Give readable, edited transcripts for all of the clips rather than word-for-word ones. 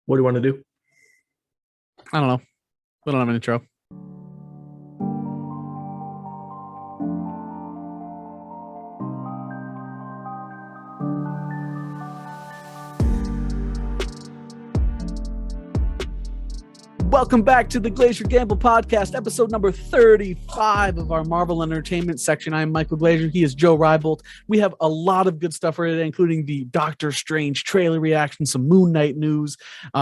What do you want to do? I don't know. We don't have an intro. Welcome back to the Glacier Gamble Podcast, episode number 35 of our Marvel Entertainment section. I am Michael Glacier. He is Joe Rybolt. We have a lot of good stuff for today, including the Doctor Strange trailer reaction, some Moon Knight news.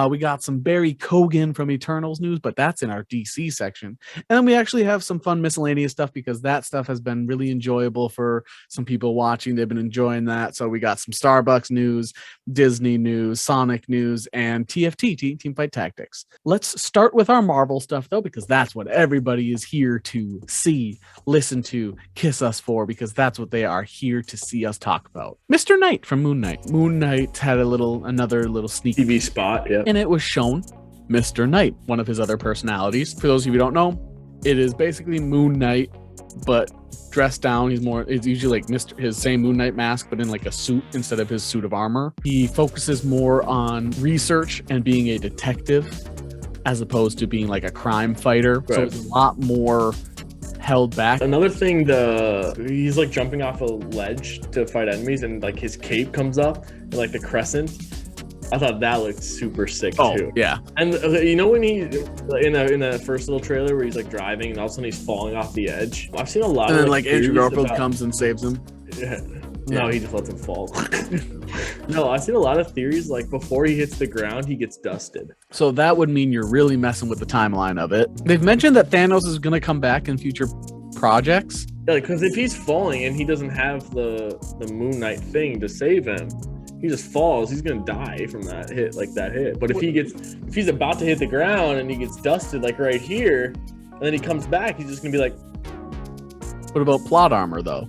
We got some Barry Keoghan from Eternals news, but that's in our DC section. And then we actually have some fun miscellaneous stuff because that stuff has been really enjoyable for some people watching. They've been enjoying that. So we got some Starbucks news, Disney news, Sonic news, and TFT, Team Fight Tactics. Let's start with our Marvel stuff, though, because that's what everybody is here to see, listen to, kiss us for, because that's what they are here to see us talk about. Mr. Knight from Moon Knight. Moon Knight had another little sneak TV spot, yeah. And it was shown Mr. Knight, one of his other personalities. For those of you who don't know, it is basically Moon Knight, but dressed down. It's usually like his same Moon Knight mask, but in like a suit instead of his suit of armor. He focuses more on research and being a detective as opposed to being like a crime fighter. Right. So it's a lot more held back. Another thing, he's like jumping off a ledge to fight enemies, and like his cape comes up and like the crescent. I thought that looked super sick too. Yeah. And you know when he in the first little trailer where he's like driving and all of a sudden he's falling off the edge. I've seen a lot and of then like Andrew Garfield comes and saves him. Yeah. No, he just lets him fall. No, I've seen a lot of theories like before he hits the ground, he gets dusted. So that would mean you're really messing with the timeline of it. They've mentioned that Thanos is going to come back in future projects. Yeah, because if he's falling and he doesn't have the Moon Knight thing to save him, he just falls. He's going to die from that hit. But if he's about to hit the ground and he gets dusted like right here, and then he comes back, he's just going to be like. What about plot armor though?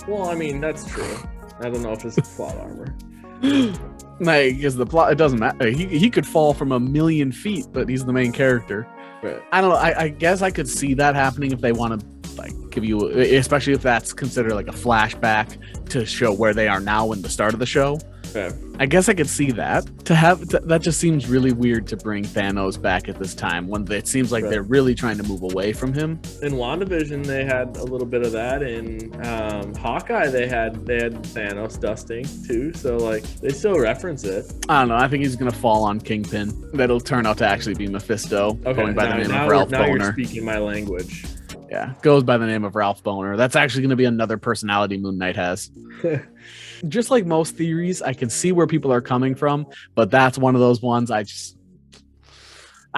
Well, I mean, that's true. I don't know if it's plot armor. Because the plot, it doesn't matter. He could fall from 1,000,000 feet, but he's the main character. Right. I don't know. I guess I could see that happening if they want to like give you, especially if that's considered like a flashback to show where they are now in the start of the show. Okay. I guess I could see that. That just seems really weird to bring Thanos back at this time when it seems like they're really trying to move away from him. In WandaVision, they had a little bit of that. In Hawkeye, they had Thanos dusting too. So like they still reference it. I don't know. I think he's gonna fall on Kingpin. That'll turn out to actually be Mephisto, going by the name of Ralph Boner. You're speaking my language. Yeah, goes by the name of Ralph Boner. That's actually going to be another personality Moon Knight has. Just like most theories, I can see where people are coming from, but that's one of those ones I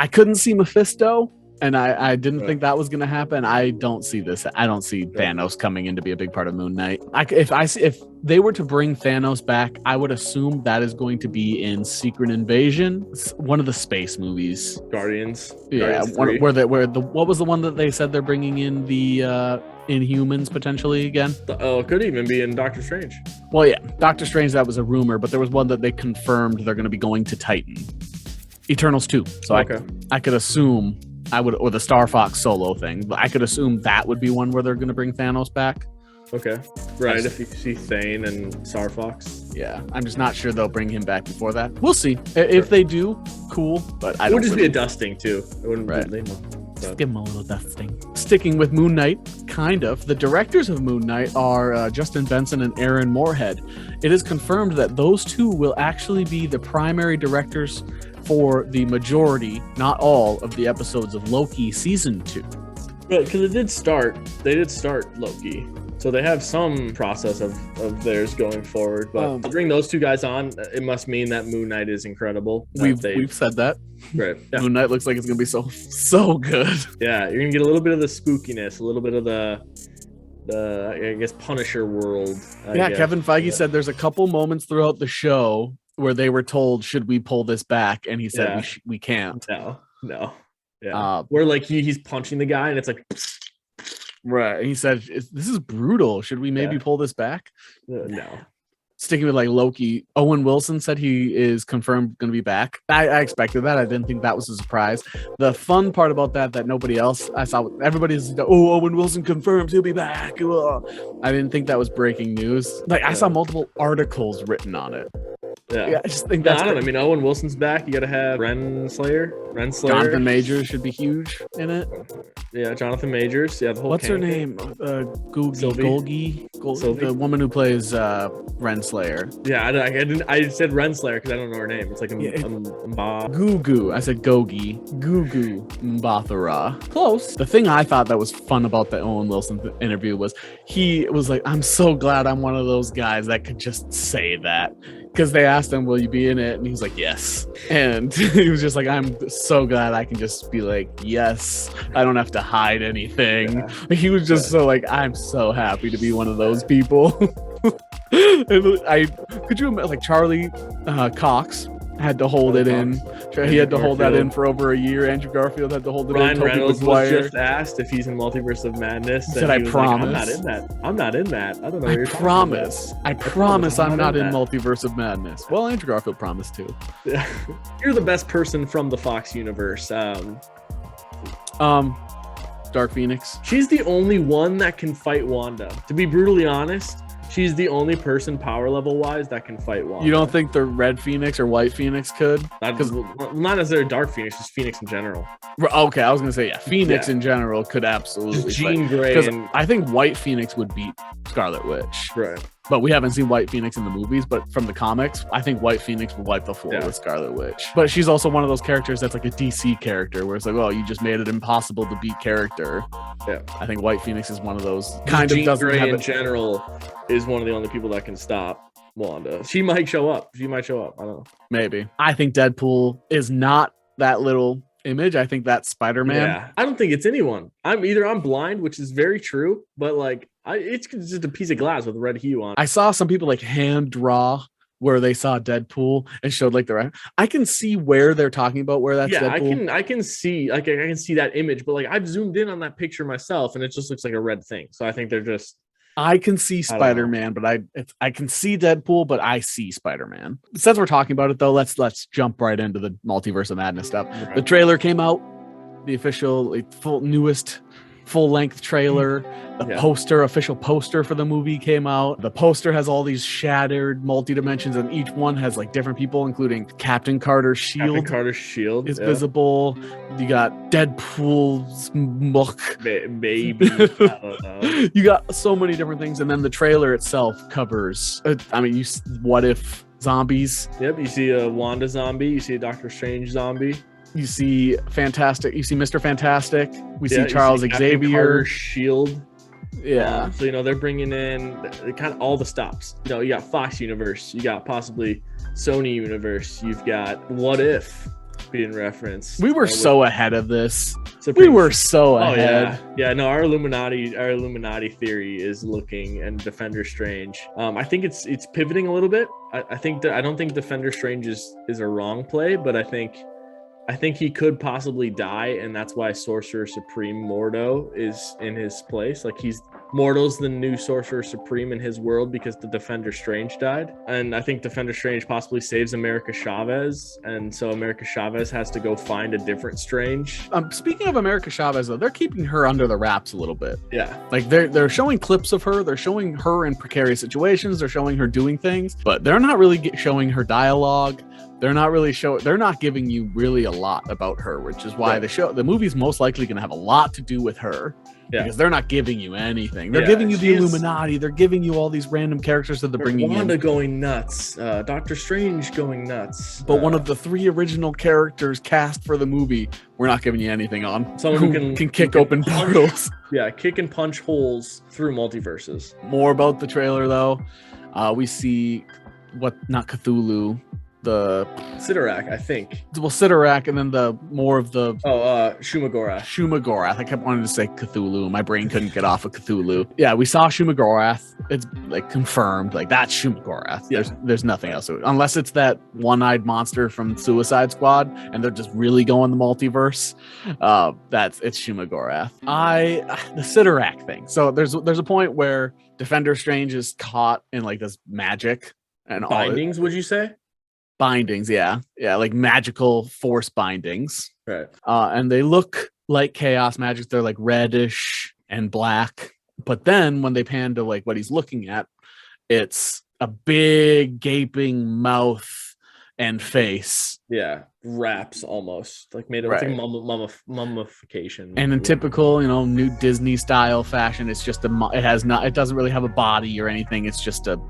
couldn't see Mephisto, and I didn't think that was going to happen. I don't see this. I don't see Thanos coming in to be a big part of Moon Knight. If they were to bring Thanos back, I would assume that is going to be in Secret Invasion, one of the space movies. Guardians. Yeah, what was the one that they said they're bringing in the Inhumans potentially again? It could even be in Doctor Strange. Well, yeah, Doctor Strange, that was a rumor, but there was one that they confirmed they're going to be going to Titan. Eternals 2. So okay. I could assume or the Star Fox solo thing, but I could assume that would be one where they're going to bring Thanos back. Okay. Right. If you see Thane and Star Fox. Yeah. I'm just not sure they'll bring him back before that. We'll see. If they do, cool. But it would just be a dusting too. It wouldn't be just give him a little dusting. Sticking with Moon Knight, kind of. The directors of Moon Knight are Justin Benson and Aaron Moorhead. It is confirmed that those two will actually be the primary directors for the majority, not all, of the episodes of Loki season 2. Right, because they did start Loki. So they have some process of theirs going forward. But to bring those two guys on, it must mean that Moon Knight is incredible. We've said that. Right. Yeah. Moon Knight looks like it's going to be so good. Yeah, you're going to get a little bit of the spookiness, a little bit of the I guess, Punisher world. Kevin Feige said there's a couple moments throughout the show where they were told, should we pull this back? And he said, we can't. No. Yeah. Where like he's punching the guy and it's like... Right. He said, this is brutal. Should we maybe pull this back? No. Sticking with like Loki, Owen Wilson said he is confirmed going to be back. I expected that. I didn't think that was a surprise. The fun part about that nobody else, I saw everybody's, Owen Wilson confirmed he'll be back. Ugh. I didn't think that was breaking news. Like I saw multiple articles written on it. Yeah, I just think no, that's I don't know. I mean, Owen Wilson's back. You got to have Renslayer. Jonathan Majors should be huge in it. Yeah, Jonathan Majors. Yeah, the whole. What's her thing. name? Golgi, the woman who plays Renslayer. Yeah, I didn't. I said Renslayer because I don't know her name. It's like Gugu. I said Gogi. Gugu Mbathara. Close. The thing I thought that was fun about the Owen Wilson interview was he was like, "I'm so glad I'm one of those guys that could just say that." Because they asked him, "Will you be in it?" And he was like, "Yes." And he was just like, "I'm so glad I can just be like, yes. I don't have to hide anything." Yeah. He was just so like, "I'm so happy to be one of those people." Could you imagine, like Charlie Cox had to hold it in. He had to hold that in for over a year. Andrew Garfield had to hold it in. Ryan Reynolds was just asked if he's in Multiverse of Madness. He said, "I promise. Like, I'm not in that. I'm not in that. I don't know. I promise. I promise I'm not in Multiverse of Madness." Well, Andrew Garfield promised too. You're the best person from the Fox universe. Dark Phoenix. She's the only one that can fight Wanda. To be brutally honest, she's the only person power level wise that can fight Wanda. You don't think the Red Phoenix or White Phoenix could? Because not necessarily Dark Phoenix, just Phoenix in general. Okay, I was gonna say Phoenix in general could absolutely. Just Jean Grey. Because I think White Phoenix would beat Scarlet Witch. Right. But we haven't seen White Phoenix in the movies. But from the comics, I think White Phoenix will wipe the floor with Scarlet Witch. But she's also one of those characters that's like a DC character, where it's like, oh, you just made it impossible to beat character. Yeah. I think White Phoenix is one of those kind Jean of doesn't Grey have in general is one of the only people that can stop Wanda. She might show up. I don't know. Maybe. I think Deadpool is not that little image. I think that's Spider-Man. Yeah. I don't think it's anyone. I'm blind, which is very true, but like it's just a piece of glass with red hue on it. I saw some people like hand draw where they saw Deadpool and showed like I can see where they're talking about where that's Deadpool. I can see I can see that image, but like I've zoomed in on that picture myself and it just looks like a red thing. So I think they're just I can see Spider-Man, but I can see Deadpool, but I see Spider-Man. Since we're talking about it though, let's jump right into the Multiverse of Madness stuff. Right. The trailer came out, the official newest full-length trailer. The official poster for the movie came out. The poster has all these shattered multi-dimensions, and each one has like different people, including Captain Carter's shield. Captain Carter's shield is visible. You got Deadpool's muck. Maybe. I don't know. You got so many different things, and then the trailer itself covers. What if zombies? Yep. You see a Wanda zombie. You see a Doctor Strange zombie. You see Fantastic. You see Mr. Fantastic. We see Charles Xavier. Shield. Yeah. So they're bringing in kind of all the stops. You got Fox Universe. You got possibly Sony Universe. You've got What If being referenced. We were so ahead of this. We were so ahead. Yeah. No, our Illuminati theory is looking, and Defender Strange. I think it's pivoting a little bit. I don't think Defender Strange is a wrong play, but I think he could possibly die, and that's why Sorcerer Supreme Mordo is in his place. Like Mordo's the new Sorcerer Supreme in his world because the Defender Strange died. And I think Defender Strange possibly saves America Chavez, and so America Chavez has to go find a different Strange. Speaking of America Chavez, though, they're keeping her under the wraps a little bit. Yeah. Like they're showing clips of her. They're showing her in precarious situations. They're showing her doing things, but they're not really showing her dialogue. They're not giving you really a lot about her, which is why the movie's most likely going to have a lot to do with her. Yeah. Because they're not giving you anything. They're giving you the Illuminati. They're giving you all these random characters that they're bringing Wanda in. going nuts. Doctor Strange going nuts. But one of the 3 original characters cast for the movie, we're not giving you anything on. Someone who can kick open portals. Yeah, kick and punch holes through multiverses. More about the trailer, though. We see not Cthulhu. The Sidorak, I think. Well, Sidorak, and then Shumagorath. Shumagorath. I kept wanting to say Cthulhu. My brain couldn't get off of Cthulhu. Yeah, we saw Shumagorath. It's like confirmed. Like that's Shumagorath. Yeah. There's nothing else. Unless it's that one-eyed monster from Suicide Squad, and they're just really going the multiverse. It's Shumagorath. The Sidorak thing. So there's a point where Defender Strange is caught in like this magic and bindings. Would you say? Bindings, yeah, like magical force bindings, right? And they look like chaos magic. They're like reddish and black. But then when they pan to like what he's looking at, it's a big gaping mouth and face. Yeah, wraps almost like made it Right. like mummification. And in typical, new Disney style fashion, it's just it doesn't really have a body or anything. It's just a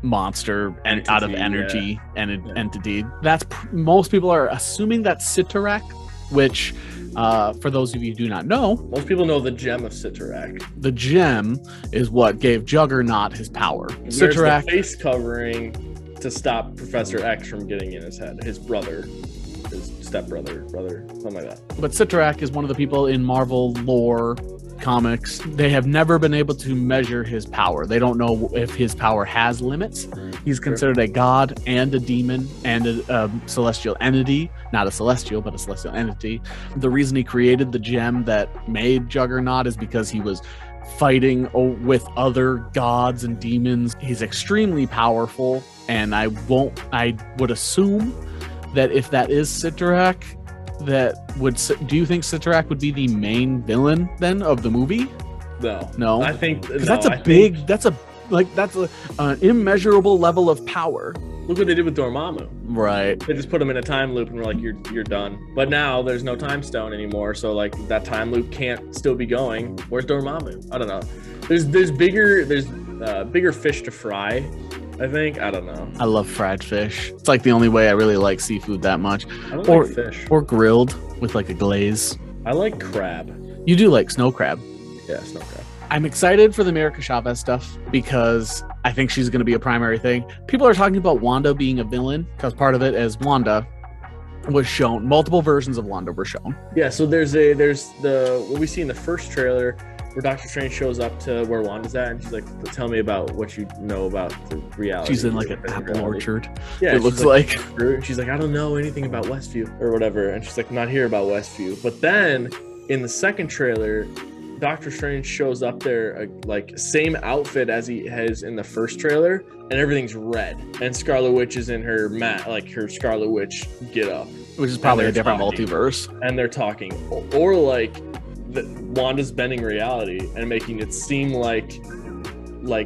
monster and out of energy and an entity. That's most people are assuming that's Sitarak, which for those of you who do not know, most people know the gem of Sitarak. The gem is what gave Juggernaut his power. Sitarak, the face covering to stop Professor X from getting in his head. His brother, his stepbrother, something like that. But Sitarak is one of the people in Marvel lore comics. They have never been able to measure his power. They don't know if his power has limits. He's considered a god and a demon and a celestial entity. Not a celestial, but a celestial entity. The reason he created the gem that made Juggernaut is because he was fighting with other gods and demons. He's extremely powerful, and I would assume that if that is Sitarak, do you think Sitarak would be the main villain then of the movie? No. I think that's an immeasurable level of power. Look what they did with Dormammu. Right. They just put him in a time loop and we're like, you're done. But now there's no time stone anymore, so like that time loop can't still be going. Where's Dormammu? I don't know. There's bigger fish to fry, I think. I don't know. I love fried fish. It's like the only way I really like seafood that much. I don't like fish. Or grilled with like a glaze. I like crab. You do like snow crab. Yeah, snow crab. I'm excited for the America Chavez stuff because I think she's going to be a primary thing. People are talking about Wanda being a villain because part of it is Wanda was shown. Multiple versions of Wanda were shown. Yeah, so there's what we see in the first trailer where Doctor Strange shows up to where Wanda's at and she's like, tell me about what you know about the reality. She's in like an apple orchard. Yeah, it looks like. She's like, I don't know anything about Westview or whatever. And she's like, not here about Westview. But then in the second trailer, Doctor Strange shows up there like same outfit as he has in the first trailer, and everything's red. And Scarlet Witch is in her her Scarlet Witch get up, which is probably a different multiverse. And they're talking, or like Wanda's bending reality and making it seem like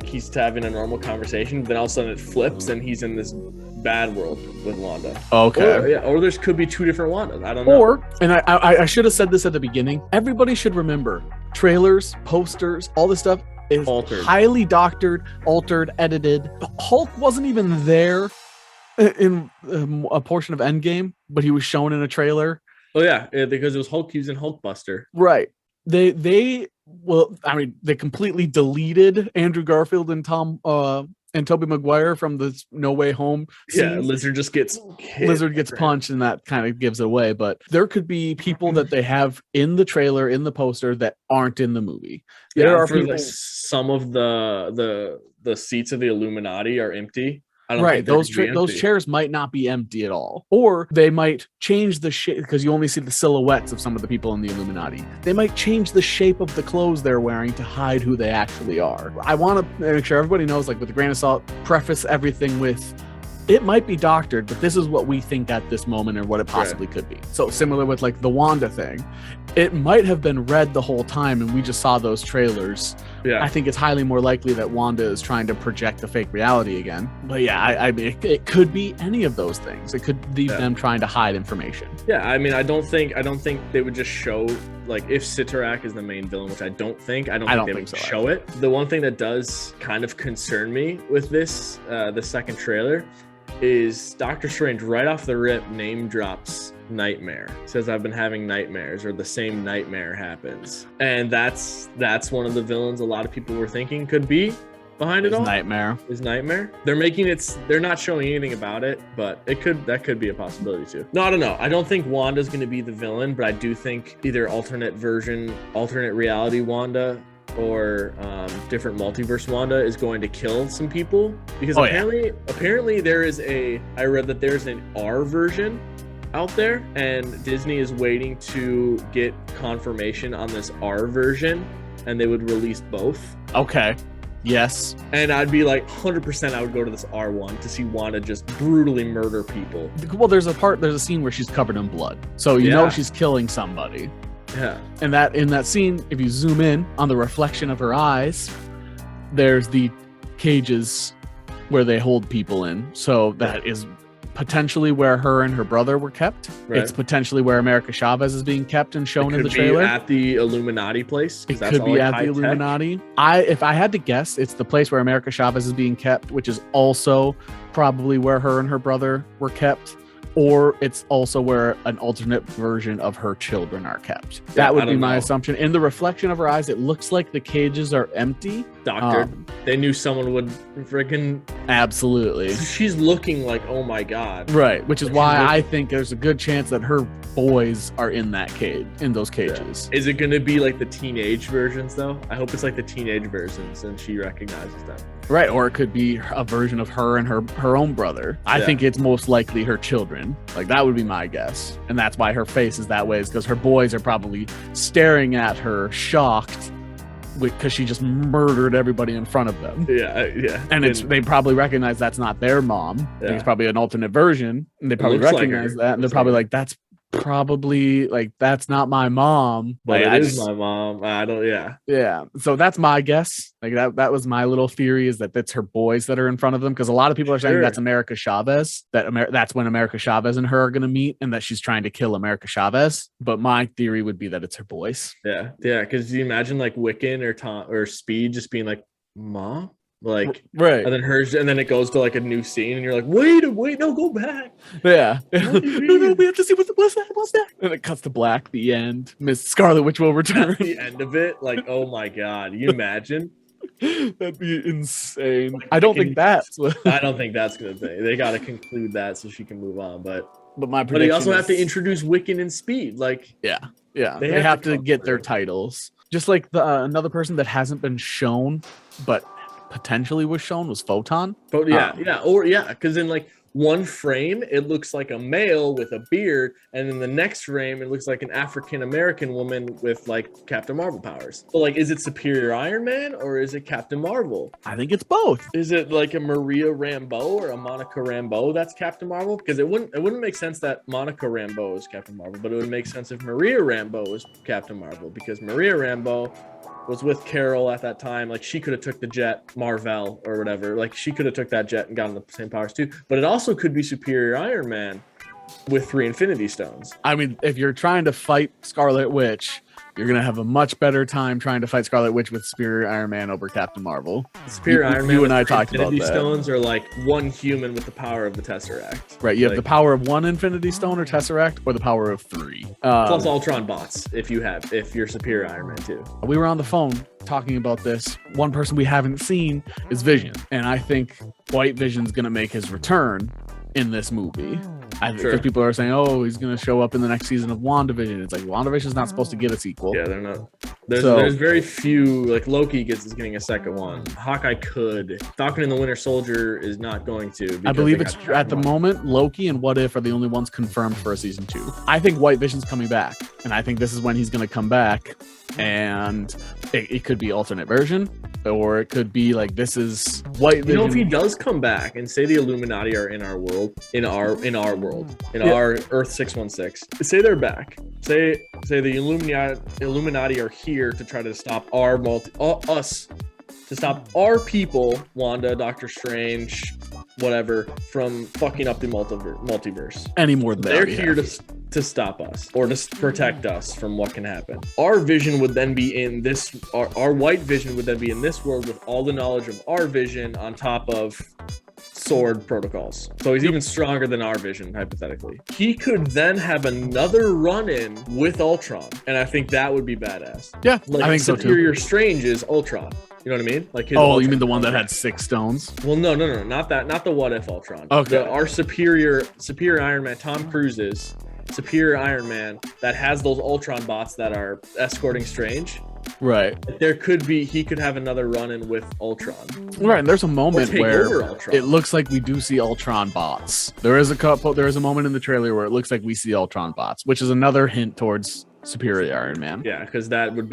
he's having a normal conversation. Then all of a sudden it flips and he's in this bad world with Wanda. Okay. Or there could be two different Wandas. I don't know. And I should have said this at the beginning. Everybody should remember trailers, posters, all this stuff is highly doctored, altered, edited. Hulk wasn't even there in a portion of Endgame, but he was shown in a trailer. Oh yeah, because it was Hulk using Hulkbuster. Right. They completely deleted Andrew Garfield and Tobey Maguire from the No Way Home scene. Yeah, Lizard gets punched, and that kind of gives it away. But there could be people that they have in the trailer, in the poster, that aren't in the movie. There are people. Some of the seats of the Illuminati are empty. I don't think those chairs might not be empty at all, or they might change the shape because you only see the silhouettes of some of the people in the Illuminati. They might change the shape of the clothes they're wearing to hide who they actually are. I want to make sure everybody knows, like with a grain of salt, preface everything with it might be doctored, but this is what we think at this moment or what it possibly could be. So similar with like the Wanda thing, it might have been red the whole time and we just saw those trailers. Yeah, I think it's highly more likely that Wanda is trying to project a fake reality again. But yeah, I mean, it could be any of those things. It could be them trying to hide information. Yeah, I mean, I don't think they would just show, like, if Sitarak is the main villain, which I don't think they would show it. The one thing that does kind of concern me with this, the second trailer, is Doctor Strange right off the rip name drops Nightmare. Says, I've been having nightmares, or the same nightmare happens. And that's one of the villains a lot of people were thinking could be behind it all. Nightmare. They're not showing anything about it, but that could be a possibility too. No, I don't know. I don't think Wanda's going to be the villain, but I do think either alternate reality Wanda or different multiverse Wanda is going to kill some people, because apparently I read that there's an R version out there, and Disney is waiting to get confirmation on this R version, and they would release both. Okay. Yes. And I'd be like 100% I would go to this R1 to see Wanda just brutally murder people. Well, there's a scene where she's covered in blood, so you know she's killing somebody. Yeah. And that in that scene, if you zoom in on the reflection of her eyes, there's the cages where they hold people in. So that is potentially where her and her brother were kept. Right. It's potentially where America Chavez is being kept and shown in the trailer. At the Illuminati place. It could be at the Illuminati. If I had to guess, it's the place where America Chavez is being kept, which is also probably where her and her brother were kept. Or it's also where an alternate version of her children are kept. Yeah, that would be my assumption. In the reflection of her eyes, it looks like the cages are empty. Doctor, they knew someone would freaking... Absolutely. She's looking like, oh my God. Right, which is why I think there's a good chance that her boys are in that cage, in those cages. Yeah. Is it going to be like the teenage versions, though? I hope it's like the teenage versions and she recognizes them. Right, or it could be a version of her and her own brother. I think it's most likely her children. Like, that would be my guess. And that's why her face is that way, is because her boys are probably staring at her, shocked, because she just murdered everybody in front of them. Yeah. And they probably recognize that's not their mom. Yeah. It's probably an alternate version. And they probably recognize that. And they're probably like, that's probably like, that's not my mom. But like, it is my mom. I don't. Yeah. So that's my guess. Like that was my little theory, is that it's her boys that are in front of them, because a lot of people are saying that's America Chavez, that's when America Chavez and her are going to meet, and that she's trying to kill America Chavez. But my theory would be that it's her boys. Yeah. Because you imagine like Wiccan or Tom or Speed just being like, Mom. Like, right, and then hers, and then it goes to like a new scene, and you're like, wait, no, go back. Yeah, no, we have to see what's that. And it cuts to black. The end. Miss Scarlet Witch will return. At the end of it, like, oh my God, you imagine? That'd be insane. Like, I don't think that's gonna be. They got to conclude that so she can move on. But my prediction they also have to introduce Wiccan and Speed. Like, yeah, they have to get their titles. Just like another person that hasn't been shown, but potentially was shown, was Photon. Because in like one frame it looks like a male with a beard, and in the next frame it looks like an African American woman with like Captain Marvel powers. So like, is it Superior Iron Man or is it Captain Marvel? I think it's both. Is it like a Maria Rambeau or a Monica Rambeau that's Captain Marvel? Because it wouldn't make sense that Monica Rambeau is Captain Marvel, but it would make sense if Maria Rambeau was Captain Marvel, because Maria Rambeau was with Carol at that time. Like, she could have took the jet, Marvel or whatever. Like, she could have took that jet and gotten the same powers too. But it also could be Superior Iron Man with 3 Infinity Stones. I mean, if you're trying to fight Scarlet Witch, you're going to have a much better time trying to fight Scarlet Witch with Superior Iron Man over Captain Marvel. Superior Iron Man and I talked about that. Infinity Stones are like one human with the power of the Tesseract. Right, you have the power of 1 Infinity Stone or Tesseract, or the power of 3. Plus Ultron bots, if you're Superior Iron Man too. We were on the phone talking about this. One person we haven't seen is Vision. And I think White Vision's going to make his return in this movie. Because people are saying, oh, he's going to show up in the next season of WandaVision. It's like, WandaVision's not supposed to get a sequel. Yeah, they're not. There's very few, like Loki is getting a second one. Hawkeye could. Falcon and the Winter Soldier is not going to. I believe it's at the moment, Loki and What If are the only ones confirmed for a season 2. I think White Vision's coming back. And I think this is when he's going to come back. And it could be alternate version, or it could be like, this is White Vision. You know, if he does come back and say the Illuminati are in our world, in our our Earth 616, say they're back. Say the Illuminati are here to try to stop to stop our people, Wanda, Doctor Strange, whatever, from fucking up the multiverse. Any more than they're here to stop us, or to protect us from what can happen. Our vision would then be in this. Our White Vision would then be in this world with all the knowledge of our Vision on top of sword protocols. So he's even stronger than our Vision, hypothetically. He could then have another run-in with Ultron, and I think that would be badass. Yeah, like, I think so too. Superior Strange is Ultron. You know what I mean? Like his you mean the one that had 6 stones? Well, no, not that. Not the What If Ultron. Okay. Our superior Iron Man, Tom Cruise's Superior Iron Man, that has those Ultron bots that are escorting Strange. Right. He could have another run-in with Ultron. Right, and there's a moment where it looks like we do see Ultron bots. There is a moment in the trailer where it looks like we see Ultron bots, which is another hint towards Superior Iron Man. Yeah, because that would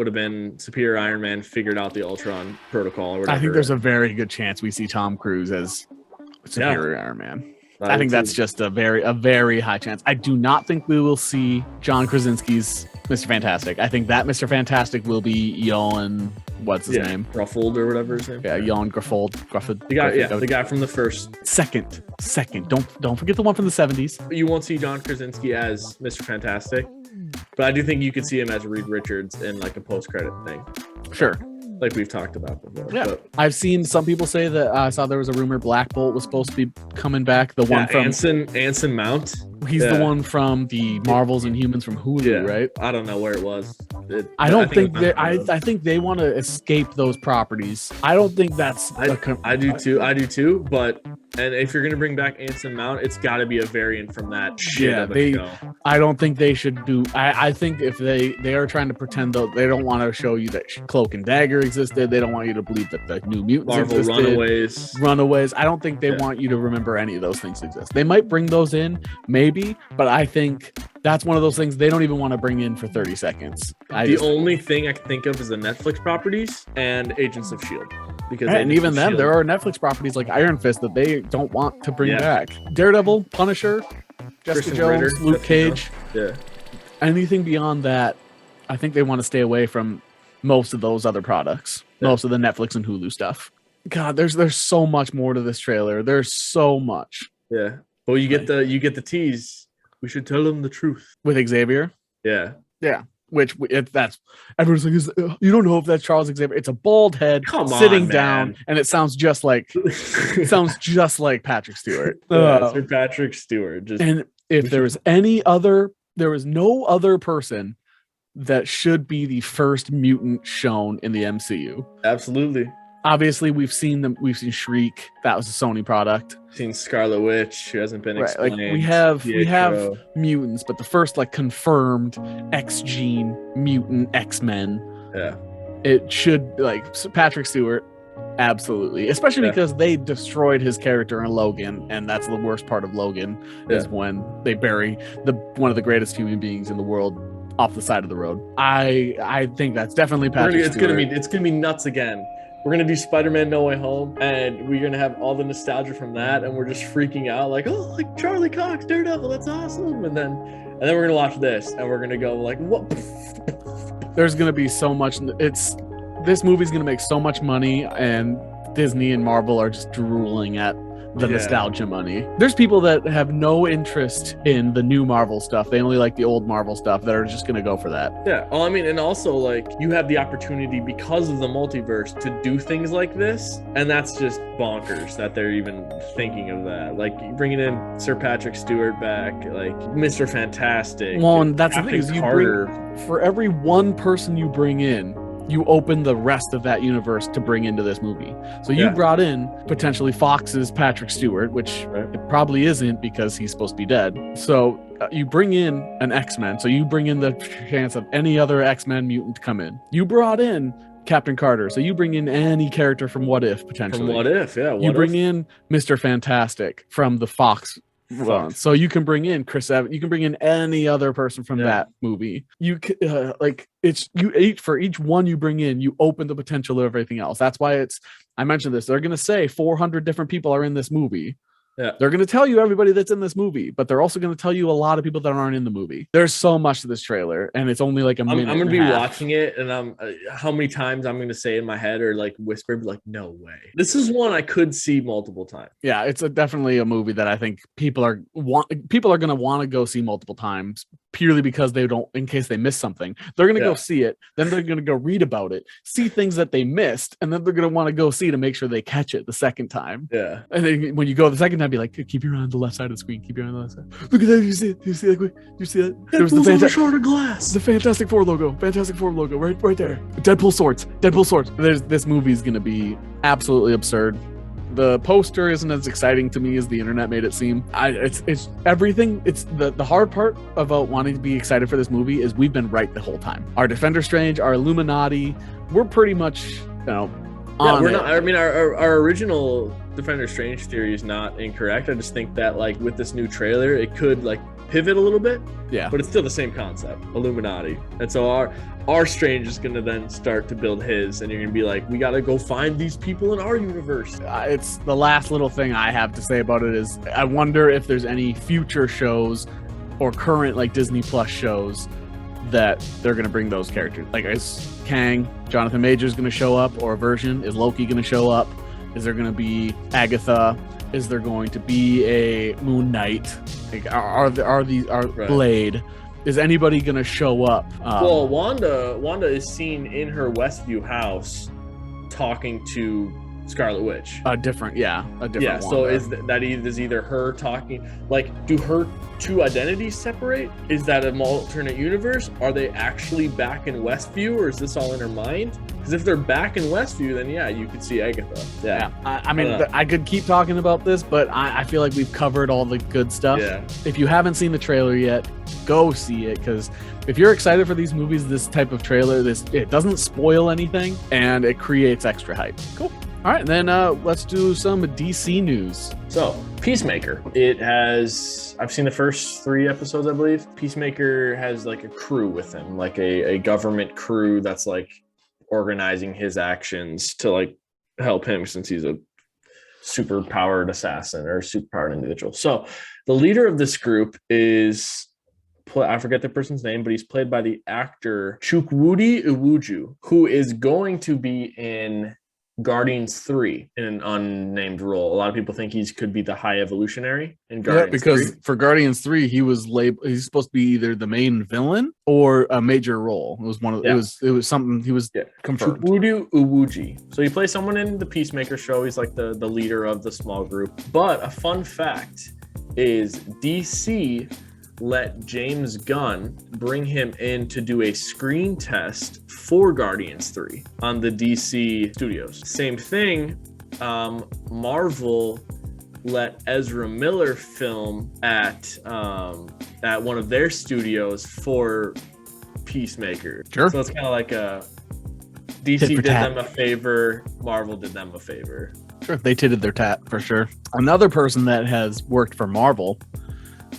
have been Superior Iron Man figured out the Ultron protocol or whatever. I think there's a very good chance we see Tom Cruise as Superior Iron Man. I think that's just a very high chance. I do not think we will see John Krasinski's Mr. Fantastic. I think that Mr. Fantastic will be Owen what's his name? Ruffled or whatever his name. Yeah, Jan Gruffeld. The guy from the first. Second. Don't forget the one from the 70s. You won't see John Krasinski as Mr. Fantastic, but I do think you could see him as Reed Richards in like a post-credit thing. Sure. Like we've talked about before. Yeah, but I've seen some people say that I saw there was a rumor Black Bolt was supposed to be coming back. The one from Anson Mount. He's the one from the Marvels and Humans from Hulu, right? I don't know where it was. I think they want to escape those properties. I don't think that's. I do too. But if you're gonna bring back Anson Mount, it's got to be a variant from that shit of a show. I don't think they should do. I think if they are trying to pretend though, they don't want to show you that Cloak and Dagger existed. They don't want you to believe that the New Mutants existed. Runaways. I don't think they want you to remember any of those things exist. They might bring those in, maybe, but I think that's one of those things they don't even want to bring in for 30 seconds. The only thing I can think of is the Netflix properties and Agents of S.H.I.E.L.D. And even then, there are Netflix properties like Iron Fist that they don't want to bring back. Daredevil, Punisher, Jessica Jones, Ritter, Luke Cage. Yeah. Anything beyond that, I think they want to stay away from most of those other products, most of the Netflix and Hulu stuff. God, there's so much more to this trailer. There's so much. Yeah. Well, you get the tease. We should tell them the truth with Xavier. Yeah. Yeah. Which that's everyone's like, you don't know if that's Charles Xavier. It's a bald head sitting down, and it sounds just like Patrick Stewart. Sir Patrick Stewart. And if there is no other person that should be the first mutant shown in the MCU. Absolutely. Obviously, we've seen Shriek. That was a Sony product. Seen Scarlet Witch, who hasn't been explained. Like we have mutants, but the first like confirmed X gene mutant X-Men. Yeah, it should like Patrick Stewart, absolutely. Especially because they destroyed his character in Logan, and that's the worst part of Logan is when they bury one of the greatest human beings in the world off the side of the road. I think that's definitely Patrick Stewart. It's gonna be nuts again. We're going to do Spider-Man No Way Home, and we're going to have all the nostalgia from that, and we're just freaking out like, oh, like Charlie Cox, Daredevil, that's awesome. And then we're going to watch this, and we're going to go like, what? There's going to be so much. This movie's going to make so much money, and Disney and Marvel are just drooling at the nostalgia money. There's people that have no interest in the new Marvel stuff. They only like the old Marvel stuff that are just going to go for that. Yeah. Well, I mean, and also like you have the opportunity because of the multiverse to do things like this. And that's just bonkers that they're even thinking of that. Like bringing in Sir Patrick Stewart back, like Mr. Fantastic. Well, and that's the thing is for every one person you bring in, you open the rest of that universe to bring into this movie. So you brought in potentially Fox's Patrick Stewart, which it probably isn't because he's supposed to be dead. So you bring in an X-Men. So you bring in the chance of any other X-Men mutant to come in. You brought in Captain Carter. So you bring in any character from What If potentially. From What If, yeah. You bring in Mr. Fantastic from the Fox. So you can bring in Chris Evans. You can bring in any other person from that movie. You for each one you bring in, you open the potential of everything else. That's why I mentioned this. They're going to say 400 different people are in this movie. Yeah. They're going to tell you everybody that's in this movie, but they're also going to tell you a lot of people that aren't in the movie. There's so much to this trailer, and it's only like a minute. I'm going to be watching it, and how many times I'm going to say in my head or like whisper, like, no way. This is one I could see multiple times. Yeah, it's definitely a movie that I think people are going to want to go see multiple times purely because in case they miss something. They're going to go see it, then they're going to go read about it, see things that they missed, and then they're going to want to go see to make sure they catch it the second time. Yeah. And then when you go the second time, be like, keep your eye on the left side of the screen. Keep your eye on the left side. Look at that. You see it? You see that? You see that? There was the shard glass. The Fantastic Four logo. Right there. Deadpool swords. This movie is going to be absolutely absurd. The poster isn't as exciting to me as the internet made it seem. It's everything. It's the hard part about wanting to be excited for this movie is we've been right the whole time. Our Defender Strange, our Illuminati, we're pretty much on we're not. I mean, our original Defender Strange theory is not incorrect. I just think that like with this new trailer, it could like pivot a little bit. Yeah, but it's still the same concept, Illuminati. And so our Strange is going to then start to build his, and you're going to be like, we got to go find these people in our universe. It's the last little thing I have to say about it is I wonder if there's any future shows or current like Disney Plus shows that they're going to bring those characters. Like, is Kang, Jonathan Majors going to show up, or a version? Is Loki going to show up? Is there going to be Agatha? Is there going to be a Moon Knight? Like, are Right. Blade? Is anybody going to show up? Well, Wanda is seen in her Westview house talking to Scarlet Witch. A different Wanda. So is either her talking, like, do her two identities separate? Is that an alternate universe? Are they actually back in Westview, or is this all in her mind? Because if they're back in Westview, then yeah, you could see Agatha. Yeah. I mean, I could keep talking about this, but I feel like we've covered all the good stuff. Yeah. If you haven't seen the trailer yet, go see it, because if you're excited for these movies, this type of trailer, it doesn't spoil anything and it creates extra hype. Cool. All right, then let's do some DC news. So, Peacemaker. I've seen the first 3 episodes, I believe. Peacemaker has like a crew with him, like a government crew that's like organizing his actions to like help him, since he's a super powered assassin or super powered individual. So the leader of this group is, I forget the person's name, but he's played by the actor Chukwudi Iwuju, who is going to be in Guardians 3 in an unnamed role. A lot of people think he could be the High Evolutionary in Guardians 3. Because for Guardians 3, he's supposed to be either the main villain or a major role. It was one of it was something he was confirmed. Chukwudi Iwuji. So he plays someone in the Peacemaker show. He's like the leader of the small group. But a fun fact is DC let James Gunn bring him in to do a screen test for Guardians 3 on the DC studios. Same thing, Marvel let Ezra Miller film at one of their studios for Peacemaker. Sure. So it's kind of like DC did them a favor, Marvel did them a favor. Sure, they titted their tat for sure. Another person that has worked for Marvel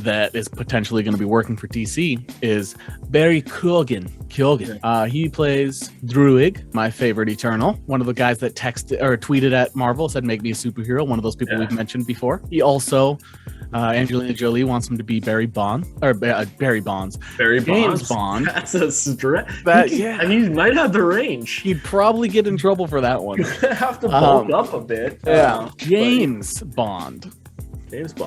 that is potentially going to be working for DC is Barry Keoghan. He plays Druig, my favorite Eternal, one of the guys that texted or tweeted at Marvel, said make me a superhero, one of those people we've mentioned before. He also Angelina Jolie wants him to be Barry Bonds. James Bond. That's a stretch. He might have the range. He'd probably get in trouble for that one. Have to bulk up a bit. James Bond.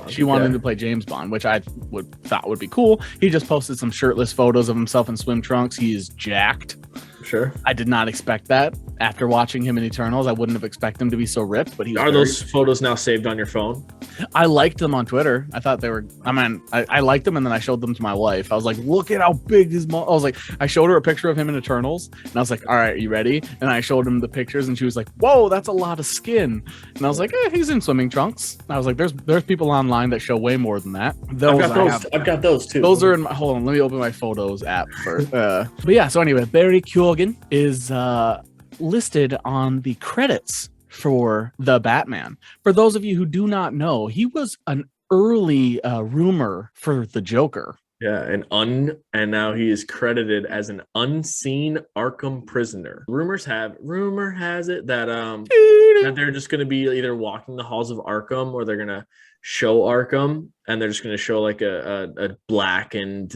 She wanted him to play James Bond, which I thought would be cool. He just posted some shirtless photos of himself in swim trunks. He is jacked. Sure. I did not expect that. After watching him in Eternals, I wouldn't have expected him to be so ripped, but Are those photos now saved on your phone? I liked them on Twitter. I thought they were, I liked them, and then I showed them to my wife. I was like, look at how big his I was like, I showed her a picture of him in Eternals, and I was like, all right, are you ready? And I showed him the pictures, and she was like, whoa, that's a lot of skin. And I was like, he's in swimming trunks. And I was like, there's people online that show way more than that. I've got those too. Those are in my, hold on, let me open my photos app first. But yeah, so anyway, Barry Keoghan is listed on the credits for The Batman. For those of you who do not know, he was an early rumor for the Joker. Yeah, and now he is credited as an unseen Arkham prisoner. Rumor has it that they're just going to be either walking the halls of Arkham, or they're going to show Arkham, and they're just going to show like a blackened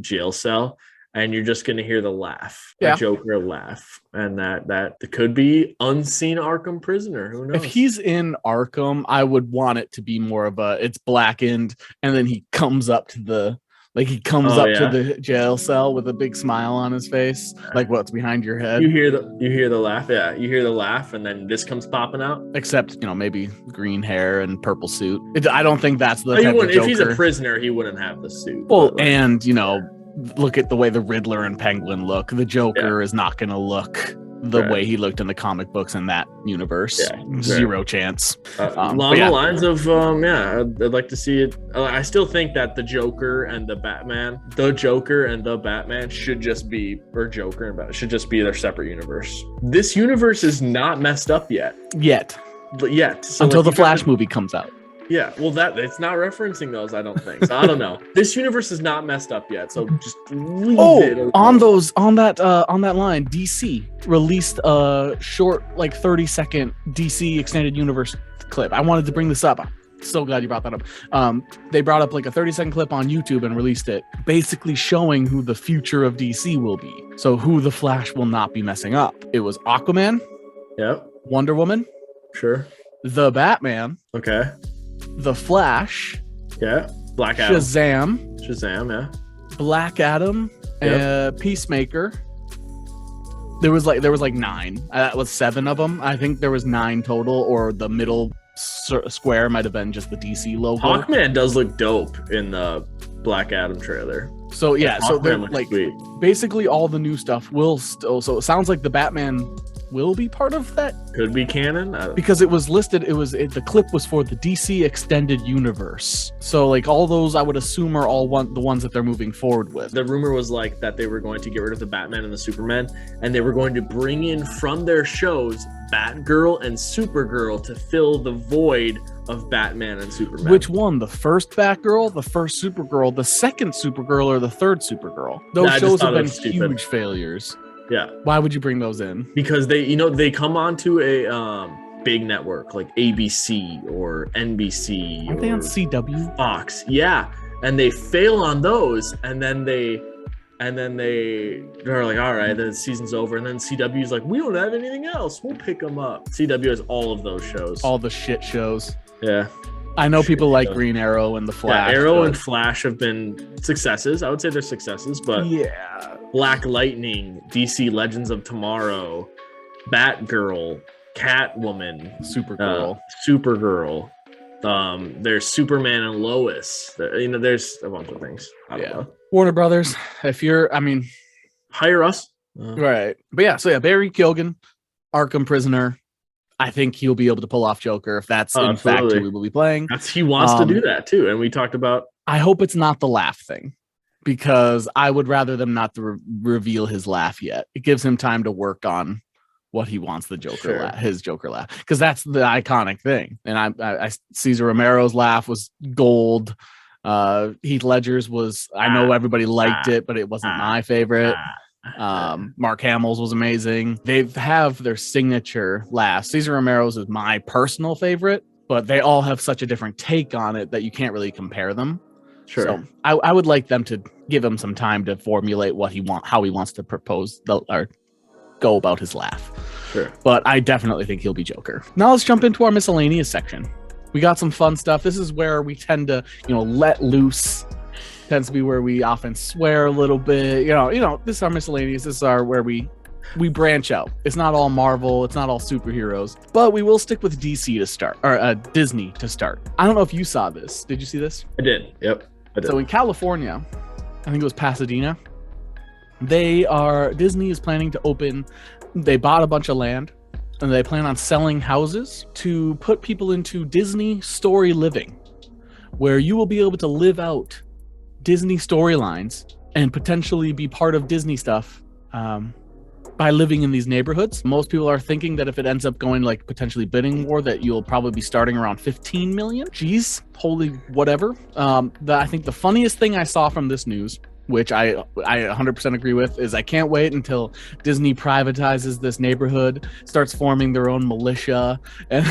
jail cell, and you're just going to hear the laugh, a Joker laugh, and that could be unseen Arkham prisoner. Who knows? If he's in Arkham, I would want it to be more of it's blackened, and then he comes up to the to the jail cell with a big smile on his face, like what's behind your head. You hear the laugh, you hear the laugh, and then this comes popping out. Except maybe green hair and purple suit. I don't think that's the type of Joker. If he's a prisoner, he wouldn't have the suit. Well, and look at the way the Riddler and Penguin look. The Joker is not going to look the way he looked in the comic books in that universe. Zero chance. Along the lines of I'd like to see it. I still think that the Joker and the Batman should just be, or Joker and Batman should just be their separate universe. This universe is not messed up yet. So until the Flash movie comes out. Yeah, well, it's not referencing those, I don't think. So I don't know. This universe is not messed up yet, so just leave it. On that line, DC released a short, like 30-second DC Extended Universe clip. I wanted to bring this up. So glad you brought that up. They brought up like a 30-second clip on YouTube and released it, basically showing who the future of DC will be. So who the Flash will not be messing up. It was Aquaman. Yep. Wonder Woman. Sure. The Batman. Okay. The Flash. Yeah. Black Adam. Shazam, yeah. Black Adam. Yep. Peacemaker. There was like 9. That was 7 of them. I think there was 9 total, or the middle square might have been just the DC logo. Hawkman does look dope in the Black Adam trailer. So yeah, so they're like sweet. Basically all the new stuff will still. So it sounds like the Batman will be part of that. Could be canon because it was listed. The clip was for the DC Extended Universe. So like all those, I would assume, are all the ones that they're moving forward with. The rumor was like that they were going to get rid of the Batman and the Superman, and they were going to bring in from their shows Batgirl and Supergirl to fill the void of Batman and Superman. Which one? The first Batgirl, the first Supergirl, the second Supergirl, or the third Supergirl? Those shows have been huge failures. Yeah. Why would you bring those in? Because they come onto a big network like ABC or NBC. Aren't they on CW? Fox. Yeah. And they fail on those, and then they're like, all right, the season's over, and then CW's like, we don't have anything else, we'll pick them up. CW has all of those shows, all the shit shows. Yeah, I know people like Green Arrow and the Flash. Yeah, Arrow and Flash have been successes. I would say they're successes, but yeah, Black Lightning, DC Legends of Tomorrow, Batgirl, Catwoman, Supergirl. There's Superman and Lois. There's a bunch of things. I don't know. Warner Brothers, hire us. Right. But yeah, Barry Keoghan, Arkham Prisoner. I think he'll be able to pull off Joker if that's in fact who we will be playing. He wants to do that too. And we talked about. I hope it's not the laugh thing, because I would rather them not to reveal his laugh yet. It gives him time to work on what he wants the Joker laugh, his Joker laugh, because that's the iconic thing. And I Cesar Romero's laugh was gold. Heath Ledger's was, I know everybody liked it, but it wasn't my favorite. Mark Hamill's was amazing. They have their signature laugh. Cesar Romero's is my personal favorite, but they all have such a different take on it that you can't really compare them. Sure. So I would like them to give him some time to formulate how he wants to propose or go about his laugh. Sure. But I definitely think he'll be Joker. Now let's jump into our miscellaneous section. We got some fun stuff. This is where we tend to, let loose. Tends to be where we often swear a little bit. This is our miscellaneous. This is where we branch out. It's not all Marvel. It's not all superheroes. But we will stick with DC to start, or Disney to start. I don't know if you saw this. Did you see this? I did. Yep. I did. So in California, I think it was Pasadena, Disney is planning to open. They bought a bunch of land, and they plan on selling houses to put people into Disney Storyliving, where you will be able to live out Disney storylines and potentially be part of Disney stuff by living in these neighborhoods. Most people are thinking that if it ends up going like potentially bidding war, that you'll probably be starting around 15 million. Jeez, holy whatever. I think the funniest thing I saw from this news, which I 100% agree with, is I can't wait until Disney privatizes this neighborhood, starts forming their own militia, and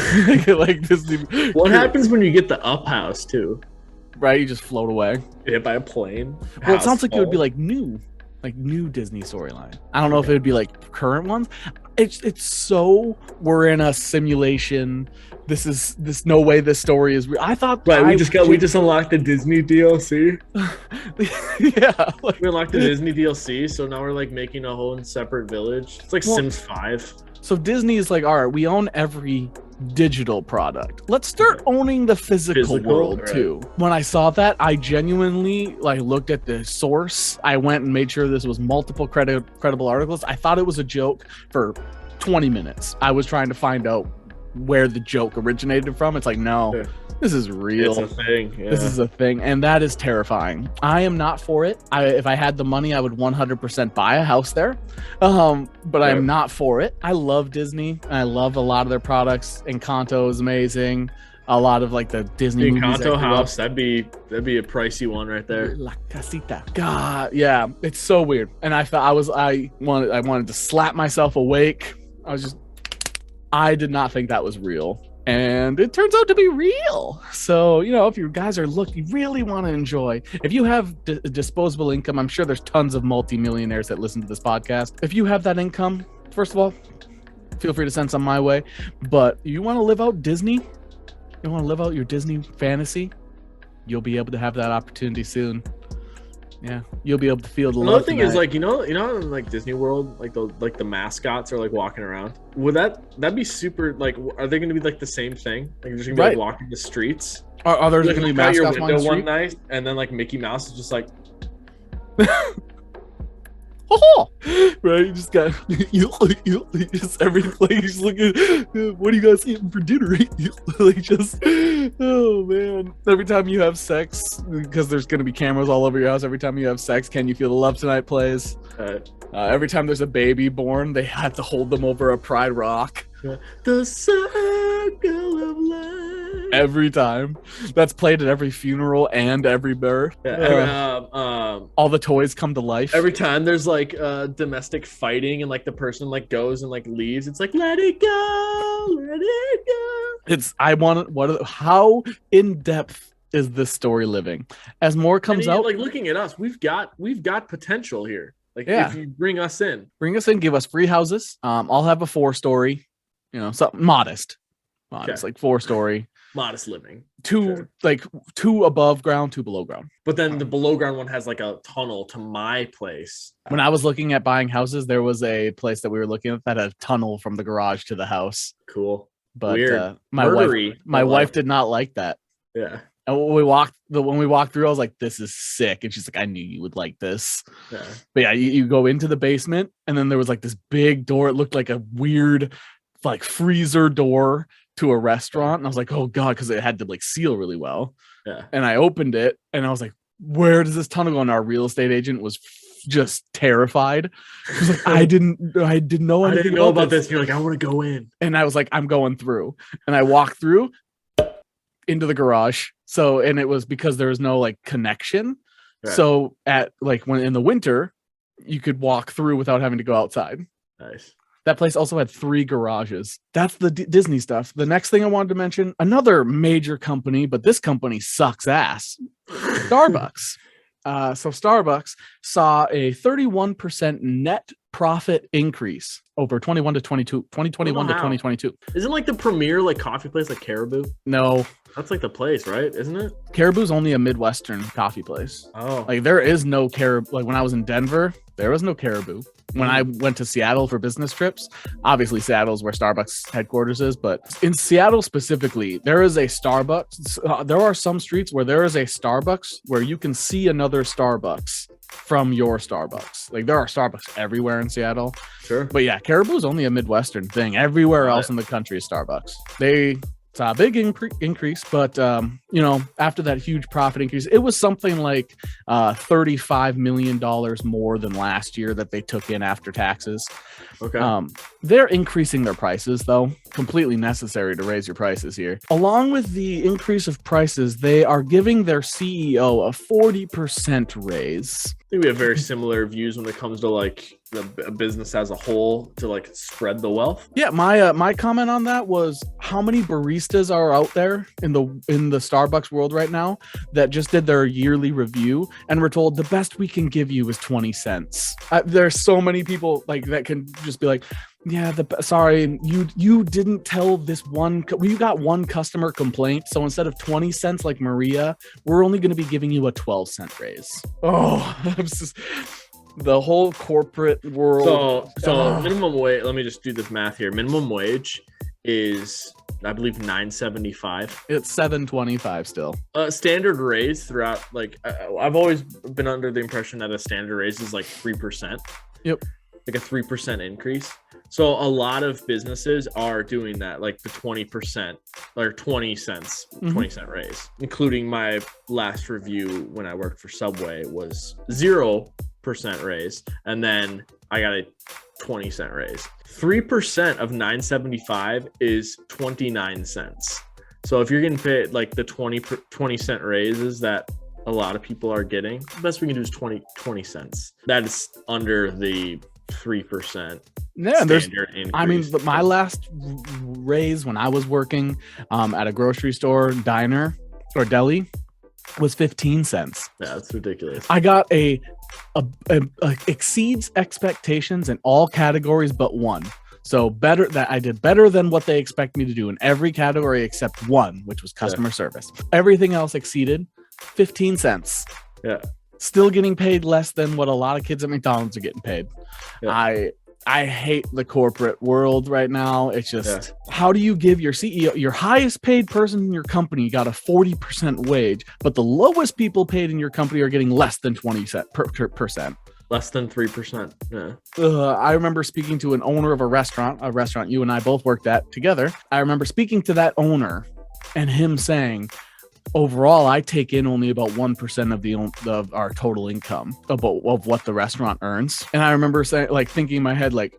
like Disney. What happens when you get the up house too? Right, you just float away. Hit by a plane. Well, it sounds like it would be like new Disney storyline. I don't know if it would be like current ones. It's so we're in a simulation. This no way this story is real. I thought we just unlocked the Disney DLC. Yeah, we unlocked the Disney DLC, so now we're like making a whole separate village. It's like Sims 5. So Disney is like, all right, we own every digital product. Let's start owning the physical world too. When I saw that, I genuinely looked at the source. I went and made sure this was multiple credible articles. I thought it was a joke for 20 minutes. I was trying to find out where the joke originated from. It's like, no, this is real. It's a thing. Yeah. This is a thing, and that is terrifying. I am not for it. If I had the money, I would 100% buy a house there. But I'm not for it. I love Disney. I love a lot of their products. Encanto is amazing. A lot of like the Disney movies. Encanto house, that'd be a pricey one right there. La casita. God, yeah, it's so weird. And I wanted to slap myself awake. I did not think that was real. and it turns out to be real. So, if you guys are looking, you really want to enjoy, if you have disposable income, I'm sure there's tons of multimillionaires that listen to this podcast. If you have that income, first of all, feel free to send some my way. But you want to live out Disney, you want to live out your Disney fantasy, you'll be able to have that opportunity soon. Yeah, you'll be able to feel the love. Another thing is, like, in like Disney World, like the mascots are like walking around. Would that'd be super? Like, are they going to be like the same thing? Like, you're just gonna be like walking the streets. Are there going to be mascots on the street? One night, and then like Mickey Mouse is just like, right? You just got just every place looking. What are you guys eating for dinner? Like, just, oh man! Every time you have sex, because there's gonna be cameras all over your house. Every time you have sex, Can You Feel the Love Tonight plays. Every time there's a baby born, they have to hold them over a Pride Rock. The circle of life. Every time that's played at every funeral and every birth. All the toys come to life. Every time there's like domestic fighting and like the person like goes and like leaves, it's like, let it go. How in depth is this Storyliving? As more comes out, like, looking at us, we've got potential here. Like, if you bring us in, give us free houses. I'll have a 4-story, something modest, like 4-story. Modest living. Two above ground, 2 below ground. But then the below ground one has like a tunnel to my place. When I was looking at buying houses, there was a place that we were looking at that had a tunnel from the garage to the house. Cool. But weird. My wife did not like that. Yeah. And when we walked through, I was like, this is sick. And she's like, I knew you would like this. Yeah. But yeah, you go into the basement, and then there was like this big door. It looked like a weird like freezer door to a restaurant, and I was like, oh god, because it had to like seal really well. Yeah. And I opened it, and I was like, where does this tunnel go? And our real estate agent was just terrified. He was like, I didn't know about this. You're like, I want to go in. And I was like, I'm going through. And I walked through into the garage. So, and it was because there was no like connection. Right. So at like when in the winter, you could walk through without having to go outside. Nice. That place also had 3 garages. That's the Disney stuff. The next thing I wanted to mention, another major company, but this company sucks ass. Starbucks. So Starbucks saw a 31% net profit increase over 2021 to 2022. Isn't like the premier like coffee place like Caribou? No. That's like the place, right? Isn't it? Caribou's only a Midwestern coffee place. Oh. Like there is no Caribou. Like when I was in Denver, there was no Caribou. When I went to Seattle for business trips, obviously Seattle's where Starbucks headquarters is, but in Seattle specifically, there is a Starbucks. There are some streets where there is a Starbucks where you can see another Starbucks from your Starbucks. Like there are Starbucks everywhere in Seattle. Sure. But yeah, Caribou's only a Midwestern thing. Everywhere else in the country is Starbucks. It's a big increase, but after that huge profit increase, it was something like $35 million more than last year that they took in after taxes. Okay. They're increasing their prices, though. Completely necessary to raise your prices here. Along with the increase of prices, they are giving their CEO a 40% raise. I think we have very similar views when it comes to like a business as a whole to like spread the wealth. Yeah, my comment on that was how many baristas are out there in the Starbucks world right now that just did their yearly review and were told the best we can give you is 20 cents. There's so many people like that can just be like, yeah, sorry, you didn't tell this one. You got one customer complaint, so instead of 20 cents like Maria, we're only going to be giving you a 12-cent raise. Oh, I'm just. The whole corporate world. So minimum wage. Let me just do this math here. Minimum wage is, I believe, $9.75. It's $7.25 still. Standard raise throughout. Like I've always been under the impression that a standard raise is like 3%. Yep. Like a 3% increase. So a lot of businesses are doing that, like the 20% or 20 cents, 20-cent raise. Including my last review when I worked for Subway was 0% raise, and then I got a 20-cent raise. 3% of $9.75 is 29 cents. So if you're getting paid like the 20-cent raises that a lot of people are getting, the best we can do is 20 cents. That is under the 3%. Yeah, there's. Increase. I mean, but my last raise when I was working at a grocery store, diner, or deli was 15 cents. Yeah, that's ridiculous. I got a exceeds expectations in all categories but one. So better that I did better than what they expect me to do in every category except one, which was customer service. Everything else exceeded 15 cents. Yeah. Still getting paid less than what a lot of kids at McDonald's are getting paid. Yeah. I hate the corporate world right now. It's just, how do you give your CEO, your highest paid person in your company, got a 40% wage, but the lowest people paid in your company are getting less than 20%. Less than 3%. Yeah. I remember speaking to an owner of a restaurant you and I both worked at together. I remember speaking to that owner and him saying, overall, I take in only about 1% of our total income of what the restaurant earns. And I remember saying, like, thinking in my head, like,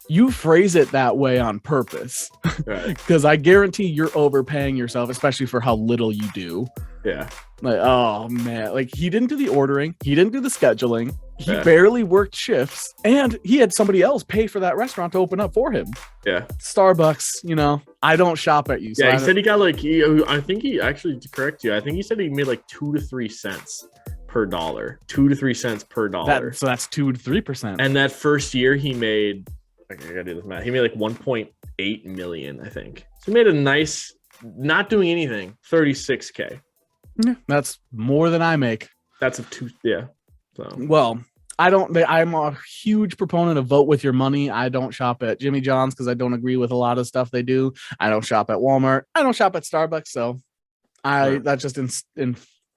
you phrase it that way on purpose, because I guarantee you're overpaying yourself, especially for how little you do. Yeah. Like, oh man, like he didn't do the ordering, he didn't do the scheduling, he barely worked shifts, and he had somebody else pay for that restaurant to open up for him. Yeah. Starbucks, you know, I don't shop at you. So he said he got like, I think he actually, to correct you, I think he said he made like 2 to 3 cents per dollar. 2 to 3 cents per dollar. So that's 2 to 3%. And that first year he made, I gotta do this math, he made like 1.8 million, I think. So he made a nice, not doing anything, 36K. Yeah, that's more than I make. That's a two. Yeah. So. Well, I'm a huge proponent of vote with your money. I don't shop at Jimmy John's because I don't agree with a lot of stuff they do. I don't shop at Walmart. I don't shop at Starbucks. So that just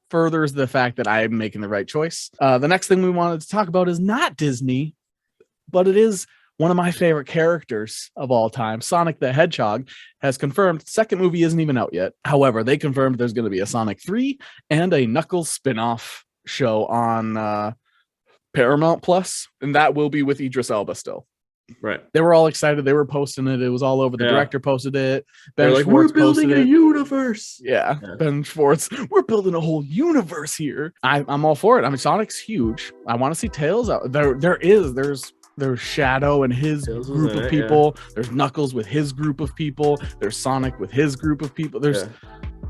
furthers the fact that I'm making the right choice. The next thing we wanted to talk about is not Disney, but it is one of my favorite characters of all time. Sonic the Hedgehog has confirmed second movie isn't even out yet. However, they confirmed there's going to be a Sonic 3 and a Knuckles spin-off show on Paramount Plus, and that will be with Idris Elba still. Right. They were all excited. They were posting it. It was all over. The director posted it. Ben Schwartz we're building a universe. Yeah. Ben Schwartz. We're building a whole universe here. I'm all for it. I mean, Sonic's huge. I want to see Tails out. There's Shadow and his group of people. Yeah. There's Knuckles with his group of people. There's Sonic with his group of people. There's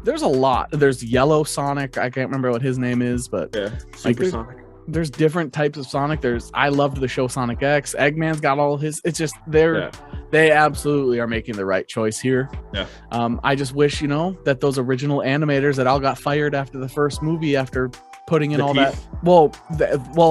a lot. There's Yellow Sonic. I can't remember what his name is, but Super Sonic. There's different types of Sonic. I loved the show Sonic X. Eggman's got all his. It's just they absolutely are making the right choice here. Yeah. I just wish, that those original animators that all got fired after the first movie after putting in all that. Well,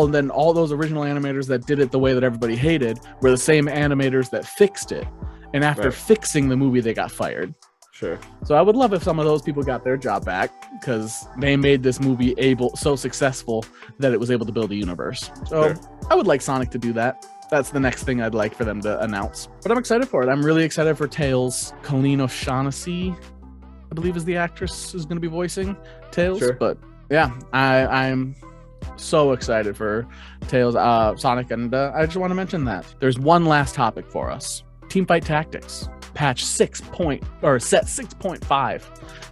and then all those original animators that did it the way that everybody hated were the same animators that fixed it. And after fixing the movie, they got fired. Sure. So I would love if some of those people got their job back because they made this movie so successful that it was able to build a universe. So I would like Sonic to do that. That's the next thing I'd like for them to announce. But I'm excited for it. I'm really excited for Tails. Colleen O'Shaughnessy, I believe, is the actress who's going to be voicing Tails. Sure. But yeah, I'm so excited for Tails, Sonic, and I just want to mention that there's one last topic for us. Teamfight Tactics patch 6.5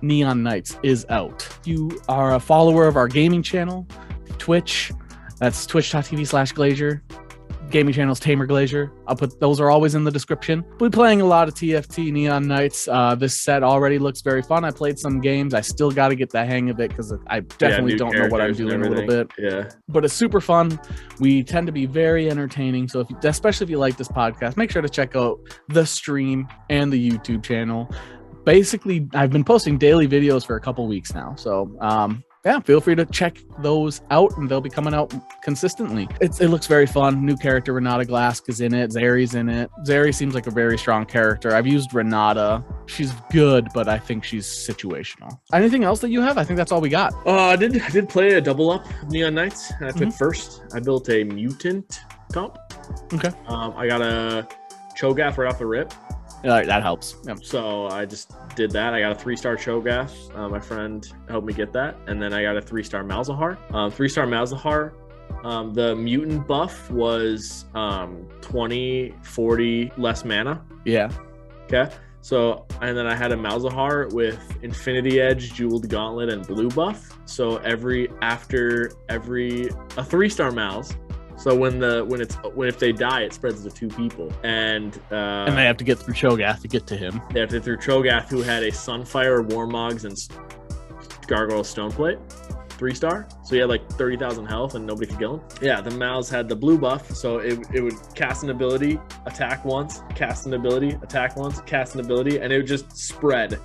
Neon Nights is out. You are a follower of our gaming channel, Twitch. That's twitch.tv/Glazier. Gaming channel's Tamer Glazier. I'll put those are always in the description. We're playing a lot of TFT Neon Nights. This set already looks very fun. I played some games. I still got to get the hang of it because I definitely don't know what I'm doing a little bit. Yeah, but it's super fun. We tend to be very entertaining. So especially if you like this podcast, make sure to check out the stream and the YouTube channel. Basically, I've been posting daily videos for a couple weeks now. So feel free to check those out, and they'll be coming out consistently. It looks very fun. New character, Renata Glask, is in it. Zeri's in it. Zeri seems like a very strong character. I've used Renata. She's good, but I think she's situational. Anything else that you have? I think that's all we got. I did play a double up Neon Nights. I took first. I built a mutant comp. Okay. I got a Cho'Gath right off the rip. That helps. Yep. So I just did that. I got a 3-star Cho'Gath. My friend helped me get that. And then I got a 3-star Malzahar. 3-star Malzahar. The mutant buff was 20, 40 less mana. Yeah. Okay. So, and then I had a Malzahar with Infinity Edge, Jeweled Gauntlet, and blue buff. So a 3-star Malz. So if they die, it spreads to 2 people, and they have to get through Cho'Gath to get to him. They have to get through Cho'Gath, who had a Sunfire, Warmogs, and Gargoyle Stoneplate, 3-star. So he had like 30,000 health, and nobody could kill him. Yeah, the Mal's had the blue buff, so it would cast an ability, attack once, cast an ability, attack once, cast an ability, and it would just spread.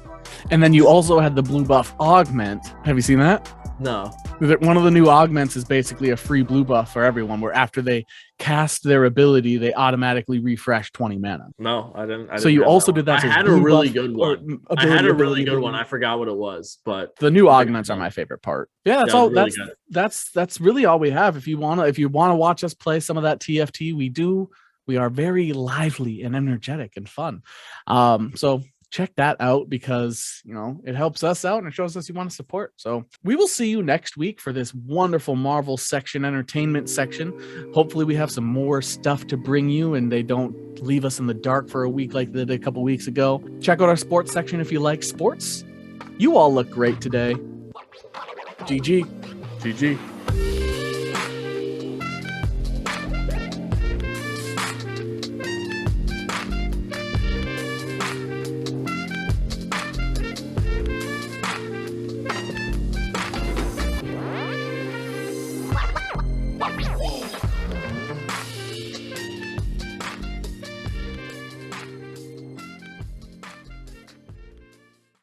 And then you also had the blue buff augment. Have you seen that? No. One of the new augments is basically a free blue buff for everyone, where after they cast their ability, they automatically refresh 20 mana. No, I didn't. So you also did that. I had a really good one. I forgot what it was, but the new augments are my favorite part. Yeah, that's all. Really that's really all we have. If you wanna watch us play some of that TFT, we are very lively and energetic and fun. So check that out, because it helps us out and it shows us you want to support. So we will see you next week for this wonderful Marvel section, entertainment section. Hopefully we have some more stuff to bring you and they don't leave us in the dark for a week like they did a couple weeks ago. Check out our sports section if you like sports. You all look great today. GG.